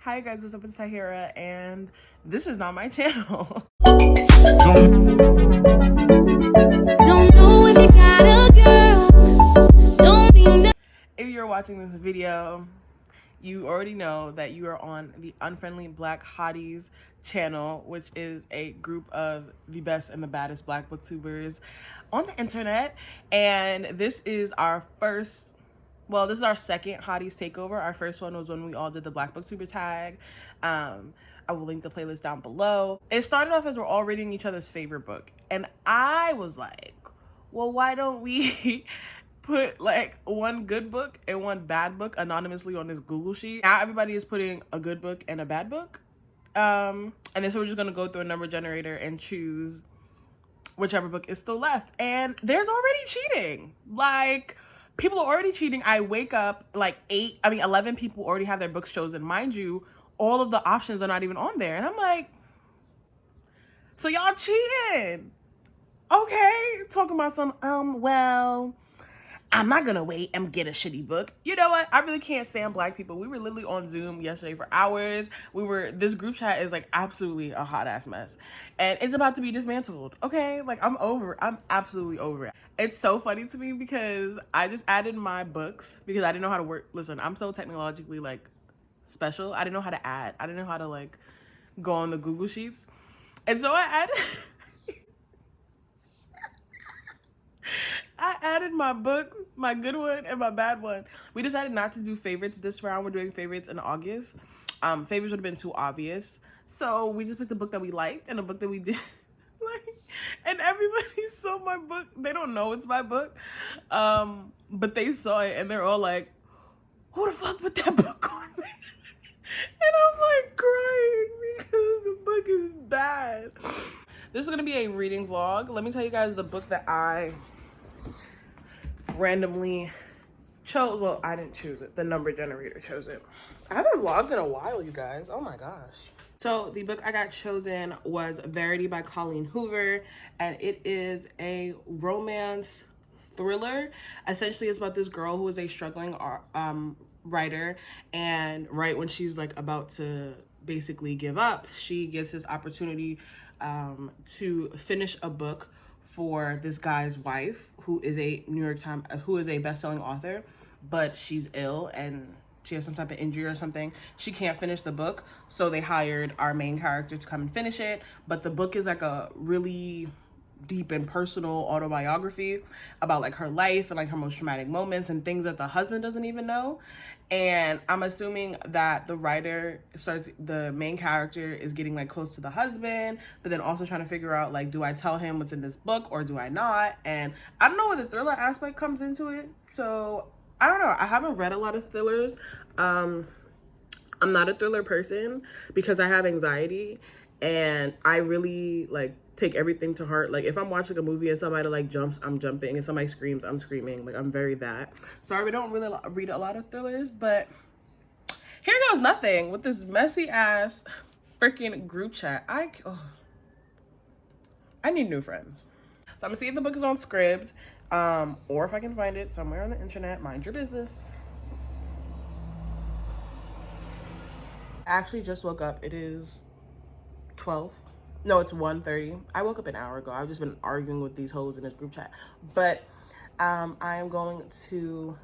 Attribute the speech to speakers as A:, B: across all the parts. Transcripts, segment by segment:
A: Hi guys, what's up? It's Tahira, and this is not my channel.
B: Don't know if you got a girl. Don't be
A: If you're watching this video, you already know that you are on the Unfriendly Black Hotties channel, which is a group of the best and the baddest black booktubers on the internet. And this is our first, well, this is our second Hotties takeover. Our first one was when we all did the Black Booktuber tag. I will link the playlist down below. It started off as we're all reading each other's favorite book. And I was like, well, why don't we put like one good book and one bad book anonymously on this Google sheet? Now everybody is putting a good book and a bad book. And then so we're just gonna go through a number generator and choose whichever book is still left. And there's already cheating. Like, people are already cheating. I wake up like 11 people already have their books chosen. Mind you, all of the options are not even on there. And I'm like, so y'all cheating. Okay, talking about some, well, I'm not gonna wait and get a shitty book. You know what? I really can't stand black people. We were literally on Zoom yesterday for hours. This group chat is like absolutely a hot ass mess. And it's about to be dismantled. Okay? Like I'm absolutely over it. It's so funny to me because I just added my books because I didn't know how to work. Listen, I'm so technologically like special. I didn't know how to add. I didn't know how to like go on the Google Sheets. And so I added my book, my good one and my bad one. We decided not to do favorites this round. We're doing favorites in August. Favorites would have been too obvious. So we just picked a book that we liked and a book that we did like. And everybody saw my book. They don't know it's my book. But they saw it and they're all like, who the fuck put that book on me? And I'm like crying because the book is bad. This is gonna be a reading vlog. Let me tell you guys the book that I randomly chose. Well, I didn't choose it. The number generator chose it. I haven't vlogged in a while, you guys. Oh my gosh. So the book I got chosen was Verity by Colleen Hoover, and it is a romance thriller. Essentially, it's about this girl who is a struggling writer, and right when she's like about to basically give up, she gets this opportunity to finish a book for this guy's wife, who is a who is a best-selling author, but she's ill and she has some type of injury or something. She can't finish the book, so they hired our main character to come and finish it. But the book is like a really deep and personal autobiography about like her life and like her most traumatic moments and things that the husband doesn't even know. And I'm assuming that the main character is getting like close to the husband, but then also trying to figure out like, do I tell him what's in this book or do I not? And I don't know where the thriller aspect comes into it. So I don't know. I haven't read a lot of thrillers. I'm not a thriller person because I have anxiety and I really like take everything to heart. Like if I'm watching a movie and somebody like jumps, I'm jumping, and somebody screams, I'm screaming. Like I'm very that. Sorry, we don't really read a lot of thrillers, but here goes nothing with this messy ass freaking group chat. I need new friends. So I'm gonna see if the book is on Scribd, or if I can find it somewhere on the internet. Mind your business. I actually just woke up. It is 12. No, it's 1:30. I woke up an hour ago. I've just been arguing with these hoes in this group chat. But I am going to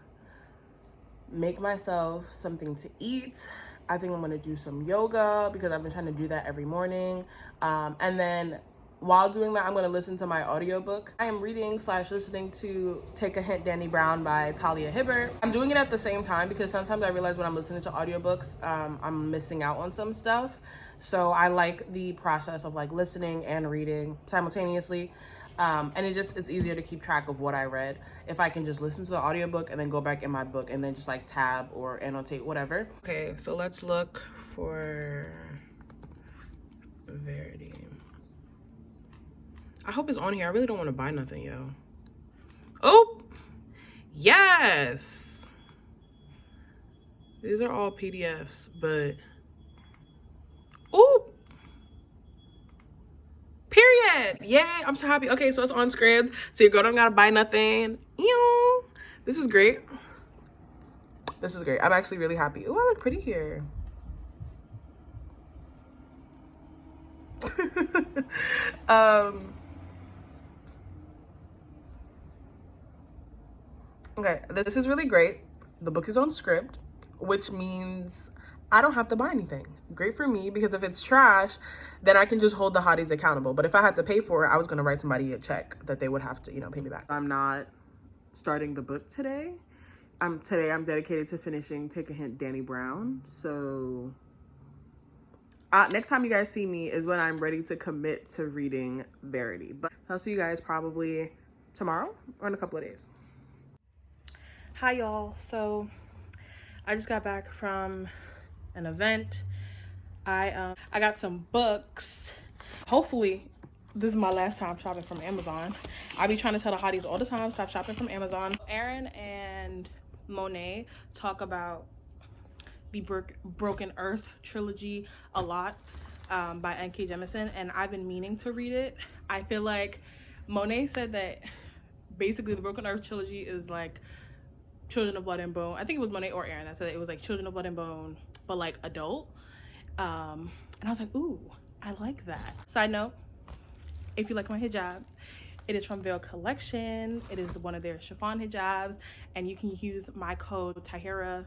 A: make myself something to eat. I think I'm going to do some yoga because I've been trying to do that every morning. And then while doing that, I'm going to listen to my audiobook. I am reading/listening to Take a Hint, Danny Brown by Talia Hibbert. I'm doing it at the same time because sometimes I realize when I'm listening to audiobooks, I'm missing out on some stuff. So I like the process of like listening and reading simultaneously. And it's easier to keep track of what I read if I can just listen to the audiobook and then go back in my book and then just like tab or annotate, whatever. Okay, so let's look for Verity. I hope it's on here. I really don't want to buy nothing, yo. Oh, yes. These are all PDFs, but oh, period. Yay, I'm so happy. Okay, so it's on Scribd, so your girl don't gotta buy nothing. Ew. This is great. This is great. I'm actually really happy. Oh, I look pretty here. Okay, this is really great. The book is on script, which means I don't have to buy anything. Great for me, because if it's trash, then I can just hold the hotties accountable. But if I had to pay for it, I was gonna write somebody a check that they would have to, pay me back. I'm not starting the book today. Today I'm dedicated to finishing Take a Hint, Danny Brown. So next time you guys see me is when I'm ready to commit to reading Verity. But I'll see you guys probably tomorrow or in a couple of days. Hi y'all. So I just got back from an event. I got some books. Hopefully this is my last time shopping from Amazon. I be trying to tell the hotties all the time, stop shopping from Amazon. Aaron and Monet talk about the Broken Earth trilogy a lot, by N.K. Jemisin, and I've been meaning to read it. I feel like Monet said that basically the Broken Earth trilogy is like Children of Blood and Bone. I think it was Monet or Aaron that said it was like Children of Blood and Bone, but like adult. And I was like, ooh, I like that. Side note, if you like my hijab, it is from Veil Collection. It is one of their chiffon hijabs, and you can use my code Tahira.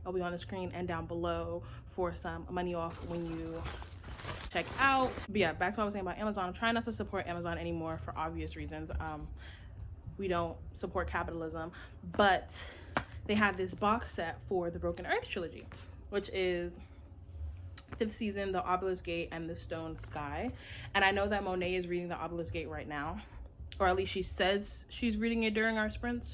A: It'll be on the screen and down below for some money off when you check out. But yeah, back to what I was saying about Amazon. I'm trying not to support Amazon anymore for obvious reasons. We don't support capitalism, but they have this box set for the Broken Earth trilogy, which is 5th season, The Obelisk Gate and The Stone Sky. And I know that Monet is reading The Obelisk Gate right now, or at least she says she's reading it during our sprints.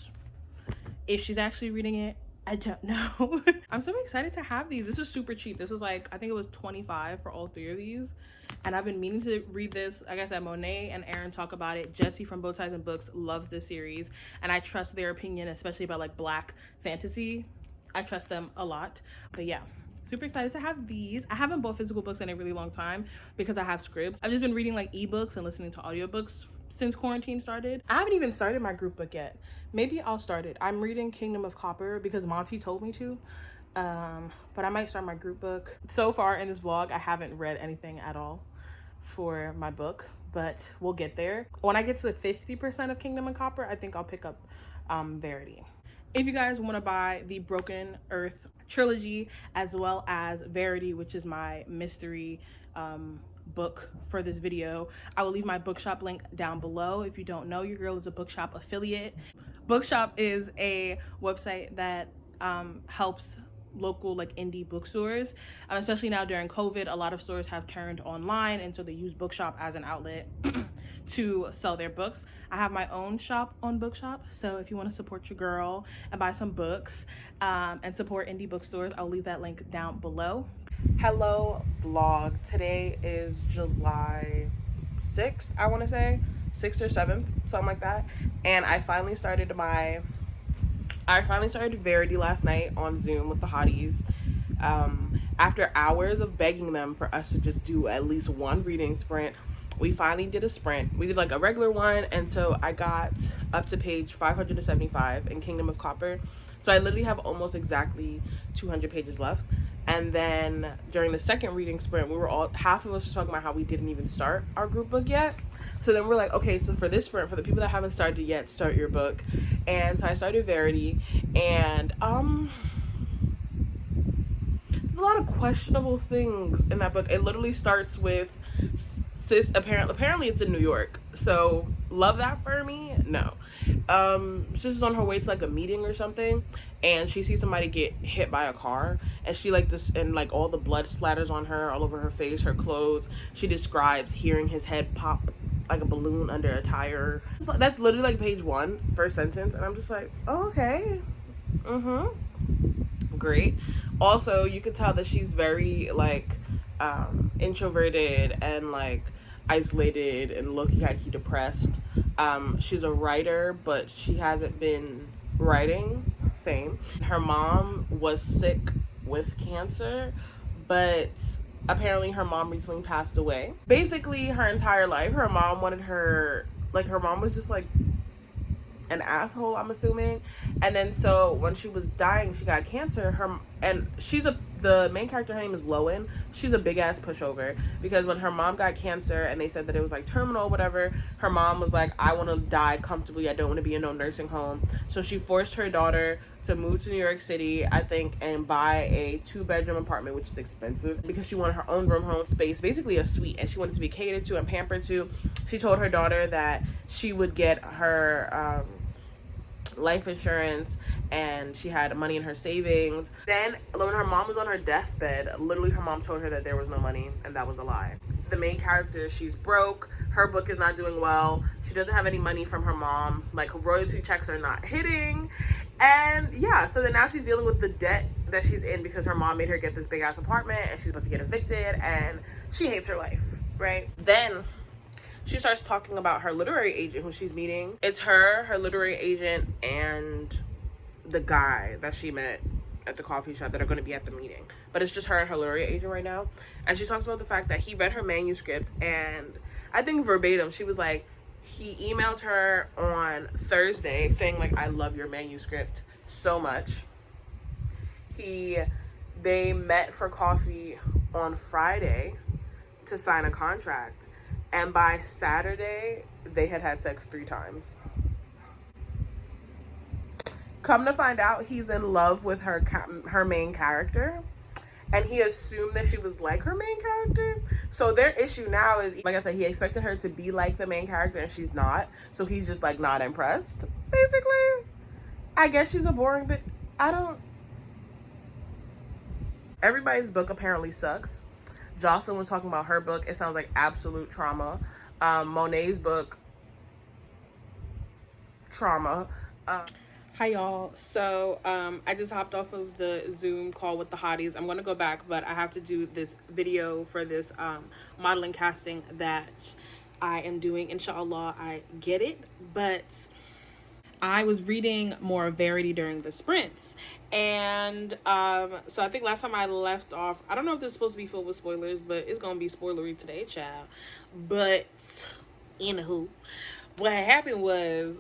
A: If she's actually reading it, I don't know. I'm so excited to have these. This is super cheap. This was like, I think it was $25 for all 3 of these. And I've been meaning to read this. Like I said, Monet and Aaron talk about it. Jesse from Bow Ties and Books loves this series, and I trust their opinion, especially about like Black fantasy. I trust them a lot. But yeah, super excited to have these. I haven't bought physical books in a really long time because I have Scribd. I've just been reading like ebooks and listening to audiobooks since quarantine started. I haven't even started my group book yet. Maybe I'll start it. I'm reading Kingdom of Copper because Monty told me to. But I might start my group book. So far in this vlog, I haven't read anything at all for my book, but we'll get there. When I get to 50% of Kingdom of Copper, I think I'll pick up Verity. If you guys want to buy the Broken Earth trilogy as well as Verity, which is my mystery book for this video, I will leave my bookshop link down below. If you don't know, your girl is a bookshop affiliate. Bookshop is a website that helps local like indie bookstores, especially now during COVID. A lot of stores have turned online, and so they use Bookshop as an outlet to sell their books. I have my own shop on Bookshop, so if you want to support your girl and buy some books and support indie bookstores, I'll leave that link down below. Hello vlog. Today is July 6th, I want to say 6th or 7th, something like that, and I finally started Verity last night on Zoom with the hotties. After hours of begging them for us to just do at least one reading sprint, we finally did a sprint. We did like a regular one, and so I got up to page 575 in Kingdom of Copper. So I literally have almost exactly 200 pages left. And then during the second reading sprint, half of us were talking about how we didn't even start our group book yet. So then we're like, okay, so for this sprint, for the people that haven't started yet, start your book. And so I started Verity, and there's a lot of questionable things in that book. It literally starts with sis, apparently it's in New York, so love that for me. No, she's on her way to like a meeting or something, and she sees somebody get hit by a car, and she like this, and like all the blood splatters on her all over her face, her clothes. She describes hearing his head pop like a balloon under a tire. That's literally like page 1, first sentence, and I'm just like, oh, okay, great. Also, you could tell that she's very like introverted and like isolated and low-key depressed. She's a writer, but she hasn't been writing. Same. Her mom was sick with cancer, but apparently her mom recently passed away. Basically her entire life, her mom was just like an asshole, I'm assuming. And then so when she was dying, she got cancer. And she's a the main character, her name is Lowen. She's a big ass pushover, because when her mom got cancer and they said that it was like terminal, whatever, her mom was like, I want to die comfortably, I don't want to be in no nursing home. So she forced her daughter to move to New York City, I think, and buy a 2-bedroom apartment, which is expensive, because she wanted her own room, home space, basically a suite, and she wanted to be catered to and pampered to. She told her daughter that she would get her life insurance, and she had money in her savings. Then when her mom was on her deathbed, literally her mom told her that there was no money, and that was a lie. The main character, she's broke, her book is not doing well, she doesn't have any money from her mom, like her royalty checks are not hitting, and yeah, so then now she's dealing with the debt that she's in because her mom made her get this big ass apartment, and she's about to get evicted, and she hates her life, right? Then she starts talking about her literary agent who she's meeting. It's her literary agent, and the guy that she met at the coffee shop that are going to be at the meeting. But it's just her and her literary agent right now. And she talks about the fact that he read her manuscript, and I think verbatim, she was like, he emailed her on Thursday saying like, I love your manuscript so much. They met for coffee on Friday to sign a contract. And by Saturday, they had sex 3 times. Come to find out, he's in love with her main character. And he assumed that she was like her main character. So their issue now is, like I said, he expected her to be like the main character, and she's not. So he's just like not impressed, basically. I guess she's a boring bitch. Everybody's book apparently sucks. Jocelyn was talking about her book. It sounds like absolute trauma. Monet's book, trauma. Hi y'all. So I just hopped off of the Zoom call with the hotties. I'm gonna go back, but I have to do this video for this modeling casting that I am doing. Inshallah, I get it. But I was reading more Verity during the sprints, and so I think last time I left off, I don't know if this is supposed to be filled with spoilers, but it's gonna be spoilery today, child. But anywho, what happened was,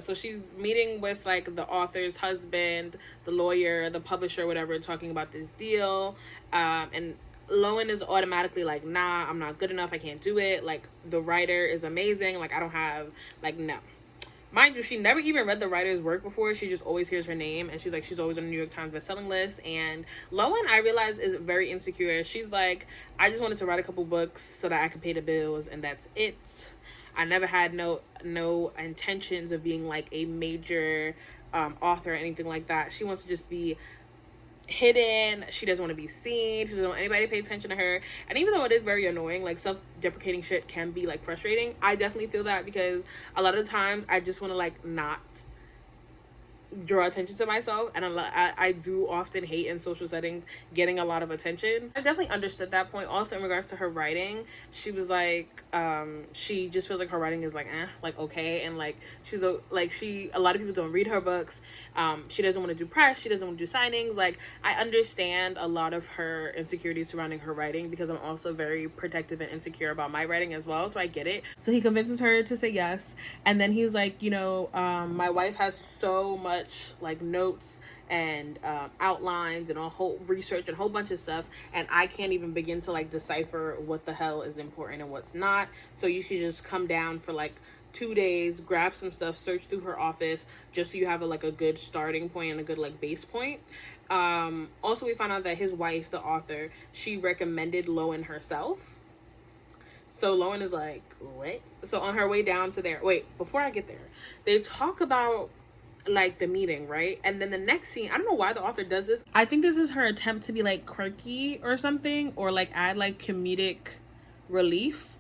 A: so she's meeting with like the author's husband, the lawyer, the publisher, whatever, talking about this deal, and Lowen is automatically like, nah, I'm not good enough, I can't do it, like the writer is amazing, like I don't have, like, no. Mind you, she never even read the writer's work before. She just always hears her name, and she's like, she's always on the New York Times bestselling list. And Lowen, I realized, is very insecure. She's like, I just wanted to write a couple books so that I could pay the bills, and that's it. I never had no intentions of being like a major author or anything like that. She wants to just be hidden. She doesn't want to be seen. She doesn't want anybody to pay attention to her. And even though it is very annoying, like self-deprecating shit can be like frustrating, I definitely feel that, because a lot of the times I just want to like not draw attention to myself, and I do often hate in social settings getting a lot of attention. I definitely understood that point. Also in regards to her writing, she was like, she just feels like her writing is like like okay, and like she's a lot of people don't read her books. She doesn't want to do press, she doesn't want to do signings. Like, I understand a lot of her insecurities surrounding her writing, because I'm also very protective and insecure about my writing as well, so I get it. So he convinces her to say yes, and then he was like, you know, my wife has so much like notes and outlines and a whole research and a whole bunch of stuff, and I can't even begin to like decipher what the hell is important and what's not. So you should just come down for like 2 days, grab some stuff, search through her office, just so you have a good starting point and a good like base point. Also, we found out that his wife, the author, she recommended Lowen herself. So Lowen is like, what? So on her way down to there, wait, before I get there, they talk about like the meeting, right? And then the next scene, I don't know why the author does this. I think this is her attempt to be like quirky or something, or like add like comedic relief.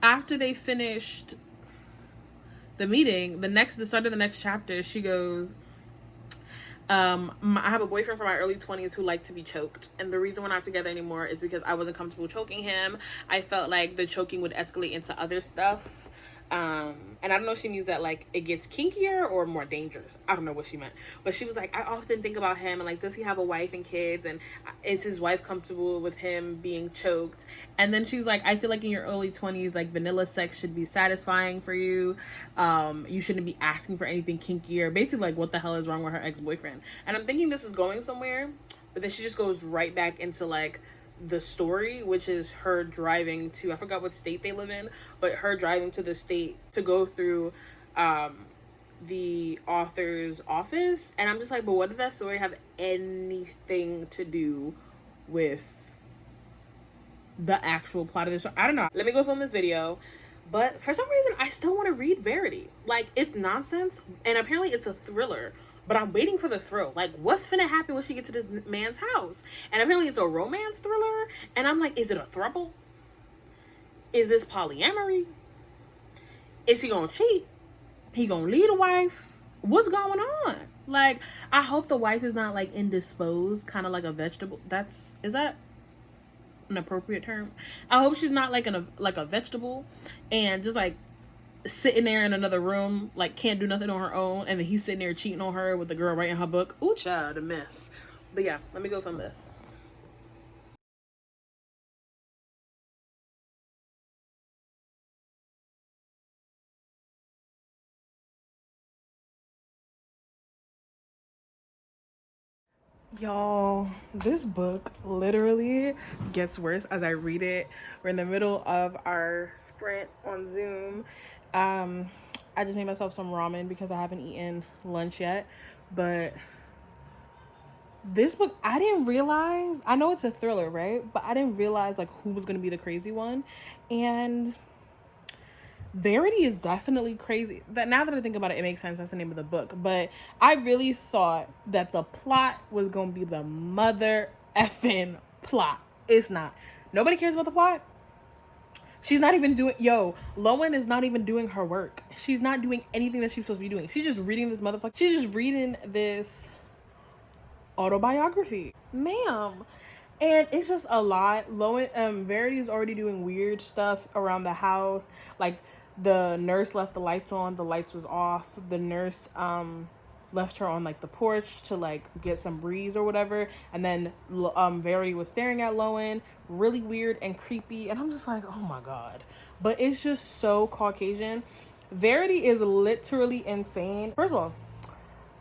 A: After they finished the meeting, the start of the next chapter, she goes, I have a boyfriend from my early 20s who liked to be choked, and the reason we're not together anymore is because I wasn't comfortable choking him. I felt like the choking would escalate into other stuff. And I don't know if she means that like it gets kinkier or more dangerous. I don't know what she meant, but she was like, I often think about him and like, does he have a wife and kids, and is his wife comfortable with him being choked? And then she's like, I feel like in your early 20s, like vanilla sex should be satisfying for you. You shouldn't be asking for anything kinkier. Basically, like, what the hell is wrong with her ex-boyfriend? And I'm thinking this is going somewhere, but then she just goes right back into like the story, which is her driving to, I forgot what state they live in, but her driving to the state to go through the author's office. And I'm just like, but what did that story have anything to do with the actual plot of this show? I don't know. Let me go film this video. But for some reason, I still want to read Verity. Like, it's nonsense, and apparently it's a thriller. But I'm waiting for the thrill. Like, what's finna happen when she gets to this man's house? And apparently it's a romance thriller. And I'm like, is it a throuple? Is this polyamory? Is he gonna cheat? He gonna lead a wife? What's going on? Like, I hope the wife is not like indisposed, kind of like a vegetable. Is that an appropriate term? I hope she's not like a vegetable and just like sitting there in another room, like can't do nothing on her own, and then he's sitting there cheating on her with the girl writing her book. Ooh, child, a mess. But yeah, let me go film this. Y'all, this book literally gets worse as I read it. We're in the middle of our sprint on Zoom. I just made myself some ramen because I haven't eaten lunch yet. But this book, I didn't realize, I know it's a thriller, right? But I didn't realize like who was gonna be the crazy one. And Verity is definitely crazy. That now that I think about it, it makes sense. That's the name of the book. But I really thought that the plot was gonna be the mother effing plot. It's not. Nobody cares about the plot. She's not even doing. Lowen is not even doing her work. She's not doing anything that she's supposed to be doing. She's just reading this motherfucker. She's just reading this autobiography, ma'am. And it's just a lot. Verity is already doing weird stuff around the house. Like, the nurse left the lights on, the lights was off. The nurse left her on like the porch to like get some breeze or whatever. And then Verity was staring at Lowen, really weird and creepy. And I'm just like, oh my God. But it's just so Caucasian. Verity is literally insane. First of all,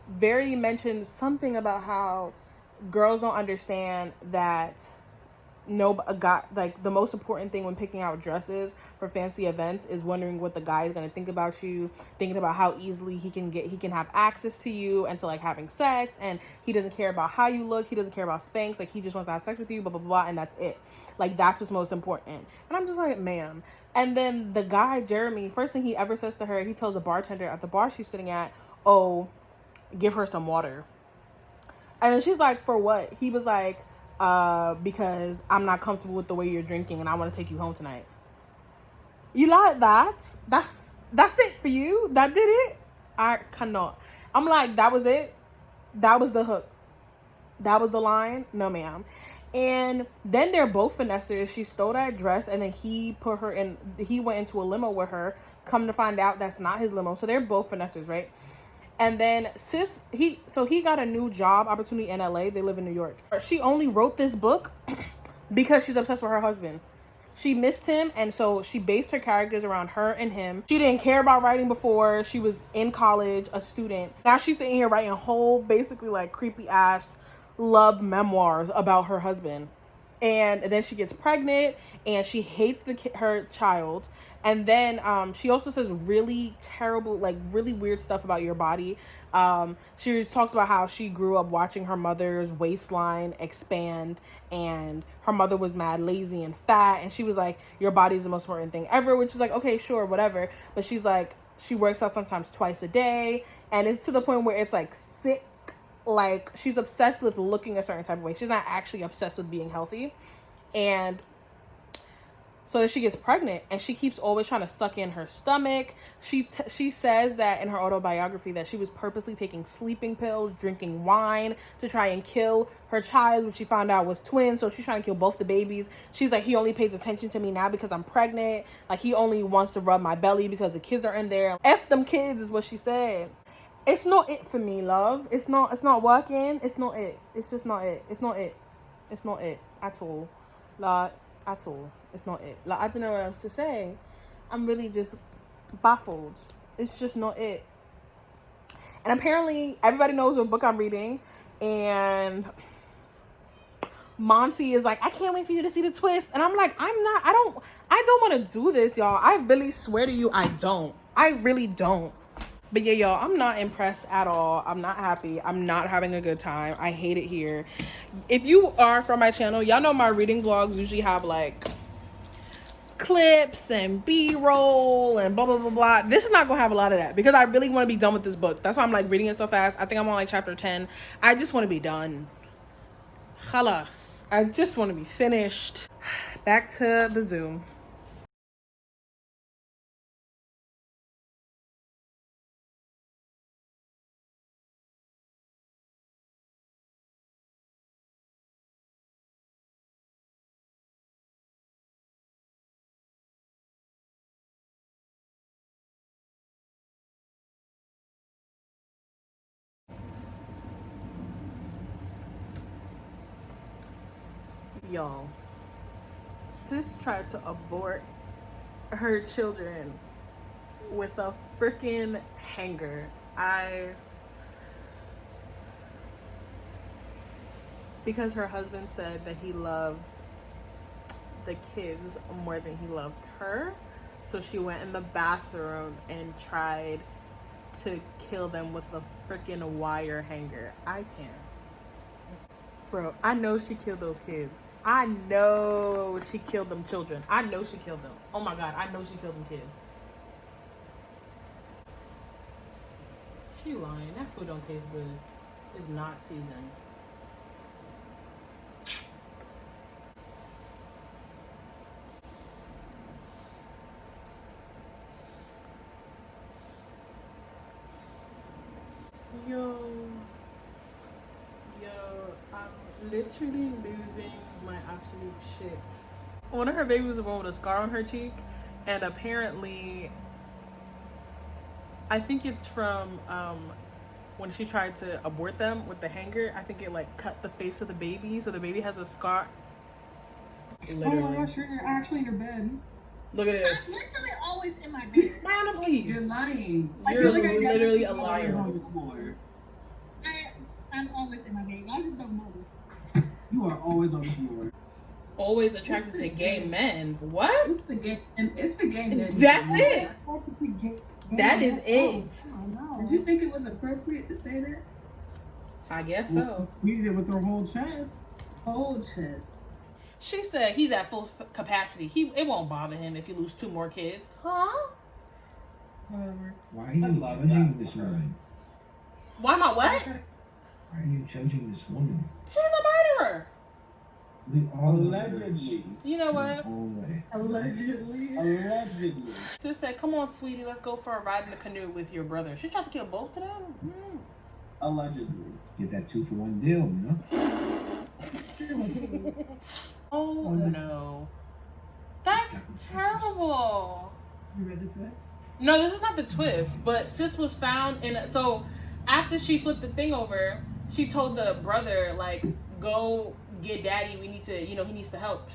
A: Verity mentioned something about how girls don't understand that the most important thing when picking out dresses for fancy events is wondering what the guy is going to think about you, thinking about how easily he can have access to you and to like having sex, and he doesn't care about how you look, he doesn't care about spanks, like he just wants to have sex with you, blah blah blah, and that's it. Like, that's what's most important. And I'm just like, ma'am. And then the guy Jeremy, first thing he ever says to her, he tells the bartender at the bar she's sitting at, oh, give her some water. And then she's like, for what? He was like, because I'm not comfortable with the way you're drinking and I want to take you home tonight. You like that? That's it for you? That did it? I cannot. I'm like, that was it? That was the hook? That was the line? No, ma'am. And then they're both finesses. She stole that dress and then he went into a limo with her. Come to find out that's not his limo. So they're both finesses, right? And then he got a new job opportunity in LA. They live in New York. She only wrote this book because she's obsessed with her husband. She missed him, and so she based her characters around her and him. She didn't care about writing before. She was in college, a student. Now she's sitting here writing whole, basically like creepy ass love memoirs about her husband. And then she gets pregnant, and she hates her child. And then she also says really terrible, like really weird stuff about your body. She talks about how she grew up watching her mother's waistline expand, and her mother was mad lazy and fat, and she was like, your body's the most important thing ever, which is like, okay, sure, whatever. But she's like, she works out sometimes twice a day, and it's to the point where it's like sick. Like, she's obsessed with looking a certain type of way. She's not actually obsessed with being healthy. And so she gets pregnant, and she keeps always trying to suck in her stomach. She says that in her autobiography that she was purposely taking sleeping pills, drinking wine to try and kill her child, which she found out was twins. So she's trying to kill both the babies. She's like, he only pays attention to me now because I'm pregnant. Like, he only wants to rub my belly because the kids are in there. F them kids is what she said. It's not it for me, love. It's not working. It's not it. It's just not it. It's not it. It's not it at all. Like, at all. It's not it. Like, I don't know what else to say. I'm really just baffled. It's just not it. And apparently everybody knows what book I'm reading, and Monty is like, I can't wait for you to see the twist. And I'm like, I don't want to do this, y'all. I really swear to you, I don't. I really don't. But yeah, y'all, I'm not impressed at all. I'm not happy. I'm not having a good time. I hate it here. If you are from my channel, y'all know my reading vlogs usually have like clips and b-roll and blah blah blah blah. This is not gonna have a lot of that because I really want to be done with this book. That's why I'm like reading it so fast. I think I'm on like chapter 10. I just want to be done. Khalas. I just want to be finished. Back to the Zoom. Y'all, sis tried to abort her children with a freaking hanger. Because her husband said that he loved the kids more than he loved her, so she went in the bathroom and tried to kill them with a freaking wire hanger. I can't. Bro, I know she killed those kids. I know she killed them children. I know she killed them. Oh my God, I know she killed them kids. She lying. That food don't taste good. It's not seasoned. Yo, I'm literally losing my absolute shits. One of her babies was the one with a scar on her cheek, and apparently, I think it's from when she tried to abort them with the hanger. I think it like cut the face of the baby, so the baby has a scar.
C: Literally. Oh my gosh, you're actually in your bed.
A: Look at this.
D: I'm literally always in my bed.
A: Mana, please.
C: You're lying.
A: You're literally a liar.
D: I'm always in my bed. I just don't notice.
C: You are always on the floor.
A: Always attracted to gay men. What?
C: It's the gay men.
A: That's it. That is it.
C: Oh, did you think it was appropriate to say that?
A: I guess so.
C: We did it with her whole chest. Whole chest.
A: She said he's at full capacity. It won't bother him if you lose 2 more kids. Huh?
C: Whatever.
E: Why are you judging this woman?
A: Why am I what?
E: Why are you judging this woman?
A: She's a murderer.
E: We all
C: Allegedly.
A: You know what?
C: Allegedly.
A: Sis said, come on, sweetie, let's go for a ride in the canoe with your brother. She tried to kill both of them?
C: Allegedly.
E: Get that 2-for-1 deal, you know?
A: Oh no. That's terrible.
C: You read the twist?
A: No, this is not the twist, but sis was found in so after she flipped the thing over, she told the brother, like, go get daddy, we need to, he needs to help.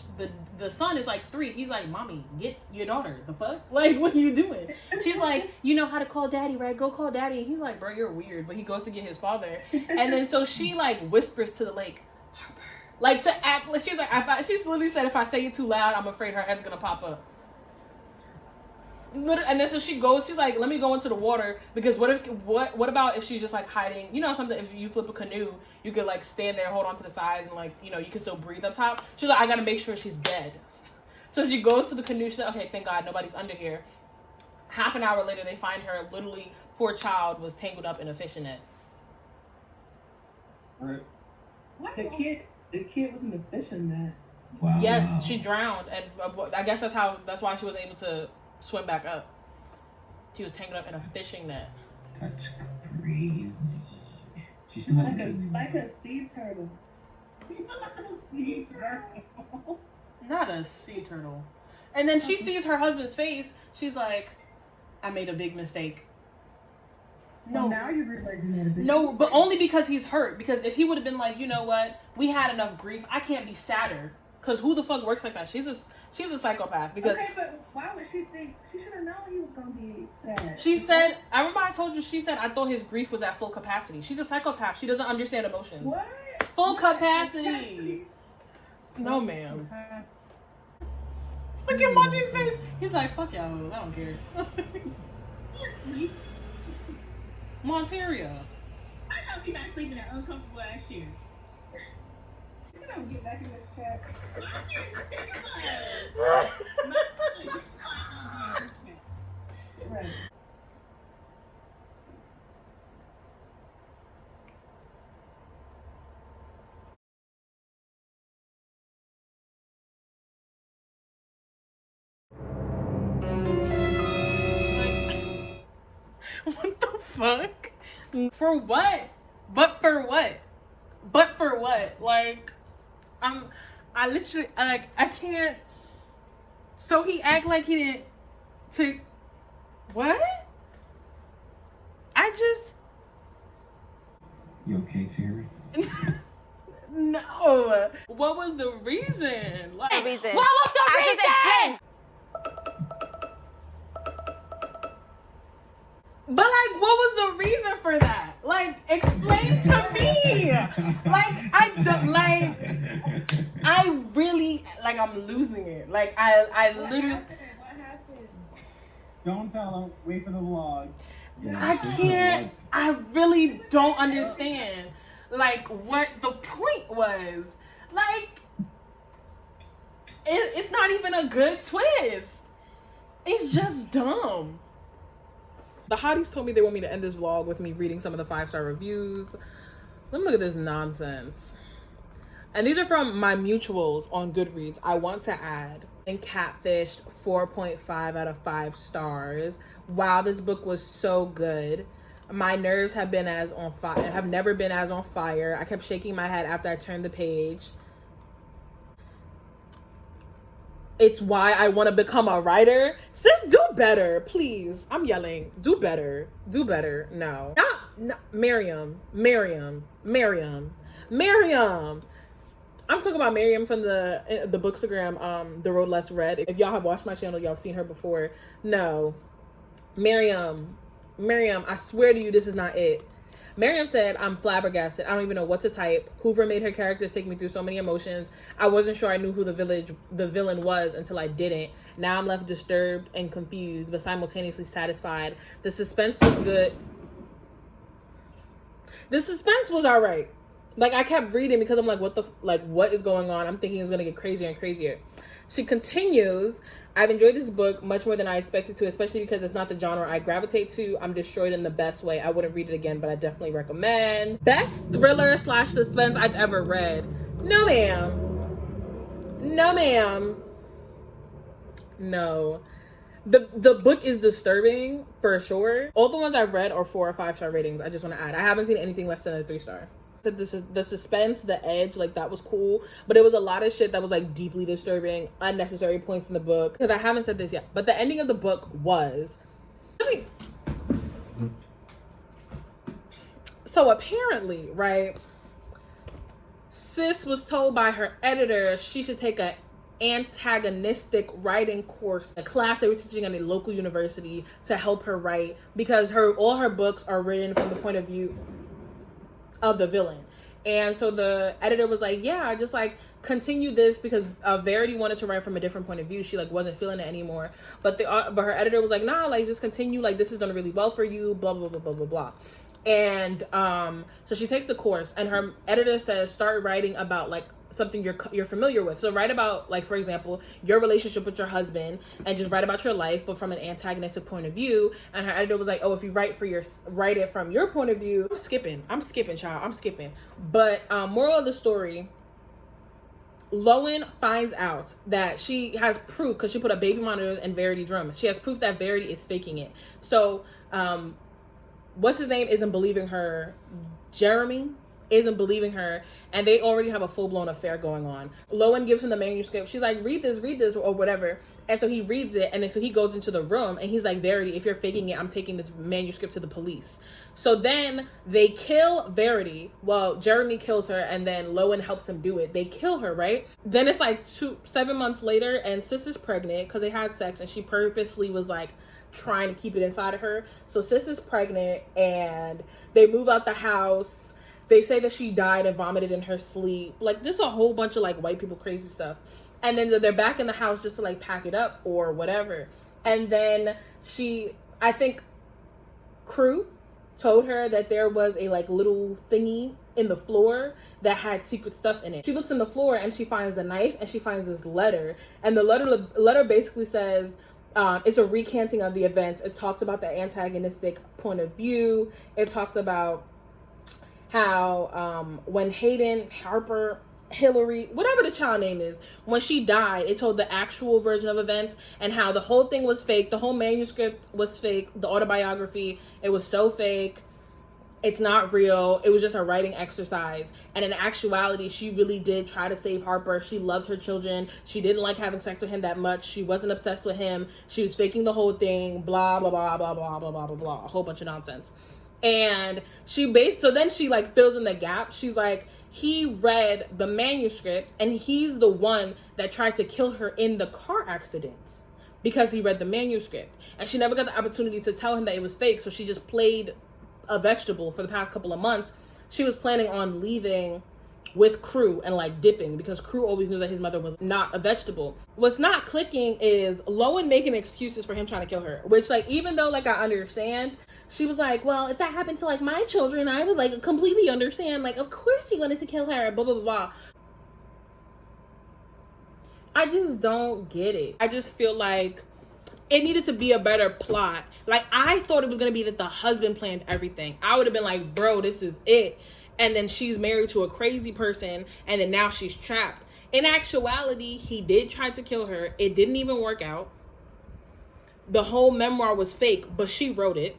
A: The son is like 3. He's like, mommy, get your daughter. The fuck? Like, what are you doing? She's like, you know how to call daddy, right? Go call daddy. And he's like, bro, you're weird. But he goes to get his father. And then so she like whispers to the lake, Harper. Like to act like she's like, she's literally said, if I say it too loud, I'm afraid her head's gonna pop up. And then so she goes, she's like, let me go into the water, because what about if she's just like hiding, something, if you flip a canoe, you could like stand there, hold on to the sides, and like, you can still breathe up top. She's like, I gotta make sure she's dead. So she goes to the canoe, she's like, okay, thank God nobody's under here. Half an hour later, they find her, literally, poor child was tangled up in a fishing net.
C: Right. The kid was in the fishing net.
E: Wow.
A: Yes, she drowned, and I guess that's why she was able to swim back up. She was tangled up in a fishing net.
E: That's crazy. She still has
C: like a sea turtle.
A: Not a sea turtle. And then she sees her husband's face. She's like, I made a big mistake. No.
C: Well, now you realize you made a big
A: No,
C: mistake.
A: but only because he's hurt. Because if he would have been like, you know what? We had enough grief. I can't be sadder. Because who the fuck works like that? She's a psychopath. Because
C: okay, but why would she think? She should have known he was going to be sad.
A: she said, I remember I told you, she said, I thought his grief was at full capacity. She's a psychopath. She doesn't understand emotions.
C: What?
A: Full capacity. No, ma'am. Look at Monty's face. He's like, fuck y'all, I don't care.
D: He's asleep.
A: Monterio.
D: I know he's not sleeping that uncomfortable ass chair.
C: You don't get back in this chat.
D: I can't think about it.
C: Right.
A: What the fuck? For what? But for what? But for what? Like, I literally, like, I can't. So he act like he didn't to what? I just
E: You okay, Terry?
A: no. What was the reason? Like,
B: What was the reason?
A: but like, what was the reason for that? Like, explain to me. Like, I really, like, I'm losing it. Like, I literally.
C: What happened? Don't tell him. Wait for the vlog.
E: Yeah,
A: I can't. I really don't understand. Like, what the point was. Like, it's not even a good twist. It's just dumb. The hotties told me they want me to end this vlog with me reading some of the 5-star reviews. Let me look at this nonsense. And these are from my mutuals on Goodreads. I want to add, and Catfished 4.5 out of 5 stars. Wow, this book was so good. My nerves have been as on fire. Have never been as on fire. I kept shaking my head after I turned the page. It's why I want to become a writer. Sis, do better, please. I'm yelling. Do better. Do better. No. Not Miriam. I'm talking about Miriam from the Bookstagram, The Road Less Read. If y'all have watched my channel, y'all have seen her before. No. Miriam, I swear to you, this is not it. Miriam said, I'm flabbergasted. I don't even know what to type. Hoover made her characters take me through so many emotions. I wasn't sure I knew who the villain was until I didn't. Now I'm left disturbed and confused, but simultaneously satisfied. The suspense was good. The suspense was all right. Like, I kept reading because I'm like, what is going on? I'm thinking it's going to get crazier and crazier. She continues, I've enjoyed this book much more than I expected to, especially because it's not the genre I gravitate to. I'm destroyed in the best way. I wouldn't read it again, but I definitely recommend. Best thriller / suspense I've ever read. No, ma'am. No, ma'am. No. The book is disturbing for sure. All the ones I've read are 4 or 5 star ratings. I just want to add. I haven't seen anything less than a 3-star. This is the suspense, the edge, like that was cool, but it was a lot of shit that was like deeply disturbing, unnecessary points in the book. Because I haven't said this yet, but the ending of the book was, so apparently, right, sis was told by her editor she should take a antagonistic writing course, a class they were teaching at a local university to help her write, because all her books are written from the point of view of the villain. And so the editor was like, yeah, just like continue this, because Verity wanted to write from a different point of view. She like wasn't feeling it anymore, but her editor was like, nah, like just continue, like this is done really well for you, blah blah blah blah blah blah. And so she takes the course, and her editor says start writing about like something you're familiar with. So write about, like, for example, your relationship with your husband, and just write about your life, but from an antagonistic point of view. And her editor was like, oh, if you write it from your point of view. I'm skipping, child. I'm skipping. But moral of the story, Lowen finds out that she has proof, because she put a baby monitor in Verity's room. She has proof that Verity is faking it. So what's his name isn't believing her. Jeremy isn't believing her, and they already have a full-blown affair going on. Lowen gives him the manuscript. She's like, read this or whatever. And so he reads it, and then so he goes into the room, and he's like, Verity, if you're faking it, I'm taking this manuscript to the police. So then they kill Verity. Well, Jeremy kills her, and then Lowen helps him do it. They kill her, right? Then it's like 7 months later, and sis is pregnant because they had sex, and she purposely was like trying to keep it inside of her. So sis is pregnant, and they move out the house. They say that she died and vomited in her sleep. Like, there's a whole bunch of like white people crazy stuff. And then they're back in the house just to like pack it up or whatever. And then I think Crew told her that there was a like little thingy in the floor that had secret stuff in it. She looks in the floor and she finds a knife and she finds this letter. And the letter basically says, it's a recanting of the events. It talks about the antagonistic point of view. It talks about how when Hayden, Harper, Hillary, whatever the child name is, when she died, it told the actual version of events and how the whole thing was fake. The whole manuscript was fake. The autobiography, it was so fake. It's not real. It was just a writing exercise. And in actuality, she really did try to save Harper. She loved her children. She didn't like having sex with him that much. She wasn't obsessed with him. She was faking the whole thing. Blah, blah, blah, blah, blah, blah, blah, blah, blah. A whole bunch of nonsense. And so then she like fills in the gap. She's like, he read the manuscript and he's the one that tried to kill her in the car accident because he read the manuscript. And she never got the opportunity to tell him that it was fake. So she just played a vegetable for the past couple of months. She was planning on leaving with Crew and like dipping because Crew always knew that his mother was not a vegetable. What's not clicking is Lowen making excuses for him trying to kill her, which like, even though like I understand, she was like, well, if that happened to like my children, I would like completely understand. Like, of course he wanted to kill her, blah, blah, blah, blah. I just don't get it. I just feel like it needed to be a better plot. Like, I thought it was going to be that the husband planned everything. I would have been like, bro, this is it. And then she's married to a crazy person. And then now she's trapped. In actuality, he did try to kill her. It didn't even work out. The whole memoir was fake, but she wrote it.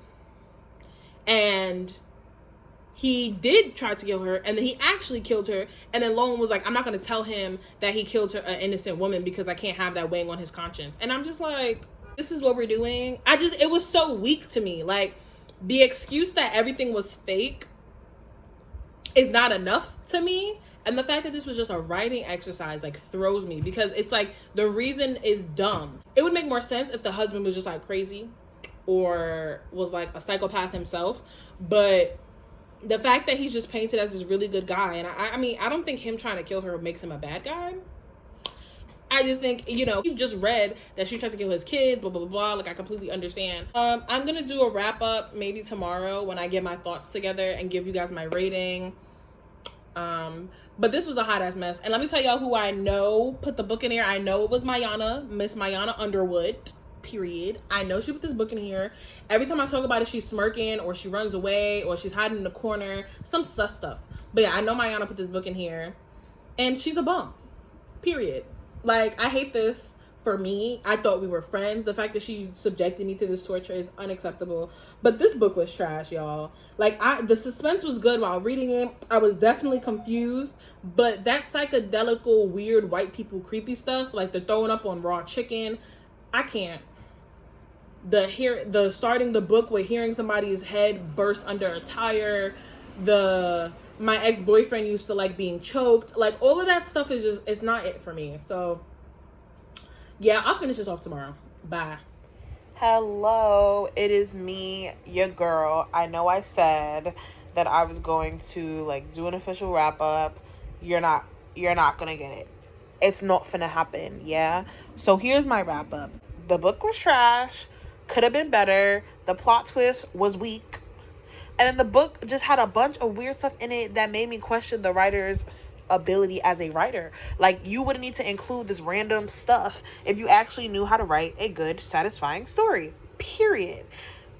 A: And he did try to kill her. And then he actually killed her. And then Lowen was like, I'm not going to tell him that he killed her, an innocent woman, because I can't have that weighing on his conscience. And I'm just like, this is what we're doing. It was so weak to me. Like, the excuse that everything was fake is not enough to me. And the fact that this was just a writing exercise, like, throws me. Because it's like, the reason is dumb. It would make more sense if the husband was just, like, crazy. Or was, like, a psychopath himself. But the fact that he's just painted as this really good guy. And I mean, I don't think him trying to kill her makes him a bad guy. I just think, you just read that she tried to kill his kids, blah, blah, blah, blah. Like, I completely understand. I'm going to do a wrap up maybe tomorrow when I get my thoughts together and give you guys my rating. But this was a hot ass mess. And let me tell y'all who I know put the book in here. I know it was Miss Mayana Underwood, period. I know she put this book in here. Every time I talk about it, she's smirking or she runs away or she's hiding in the corner. Some sus stuff. But yeah, I know Mayana put this book in here. And she's a bum, period. Like, I hate this for me. I thought we were friends. The fact that she subjected me to this torture is unacceptable. But this book was trash, y'all. Like, the suspense was good while reading it. I was definitely confused. But that psychedelical, weird, white people creepy stuff, like the throwing up on raw chicken, I can't. The starting the book with hearing somebody's head burst under a tire, my ex-boyfriend used to like being choked, like all of that stuff is just, it's not it for me. So yeah, I'll finish this off tomorrow. Bye.
F: Hello, it is me, your girl. I know I said that I was going to like do an official wrap up. You're not gonna get it. It's not finna happen. Yeah, so here's my wrap up. The book was trash, could have been better. The plot twist was weak. And then the book just had a bunch of weird stuff in it that made me question the writer's ability as a writer. Like, you wouldn't need to include this random stuff if you actually knew how to write a good, satisfying story. Period.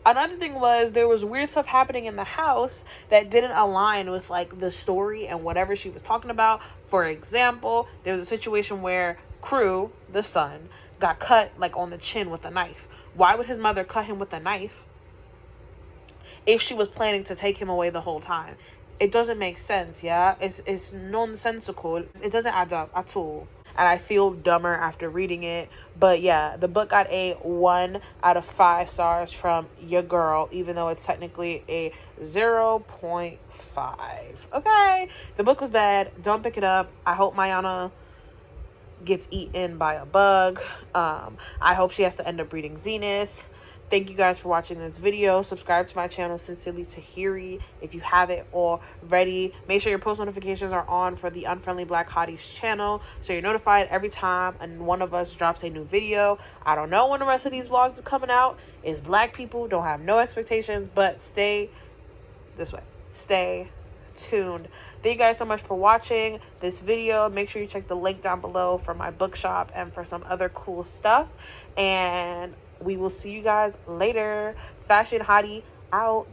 F: Another thing was there was weird stuff happening in the house that didn't align with, like, the story and whatever she was talking about. For example, there was a situation where Crew, the son, got cut, like, on the chin with a knife. Why would his mother cut him with a knife if she was planning to take him away the whole time? It doesn't make sense, yeah? It's nonsensical. It doesn't add up at all. And I feel dumber after reading it. But yeah, the book got a 1 out of 5 stars from your girl, even though it's technically a 0.5. Okay? The book was bad. Don't pick it up. I hope Mayana gets eaten by a bug. I hope she has to end up reading Zenith. Thank you guys for watching this video. Subscribe to my channel, Sincerely Tahiri, if you haven't already. Make sure your post notifications are on for the Unfriendly Black Hotties channel, so you're notified every time one of us drops a new video. I don't know when the rest of these vlogs are coming out. It's black people, don't have no expectations, but stay this way. Stay tuned. Thank you guys so much for watching this video. Make sure you check the link down below for my bookshop and for some other cool stuff. And we will see you guys later. Fashion Hottie out.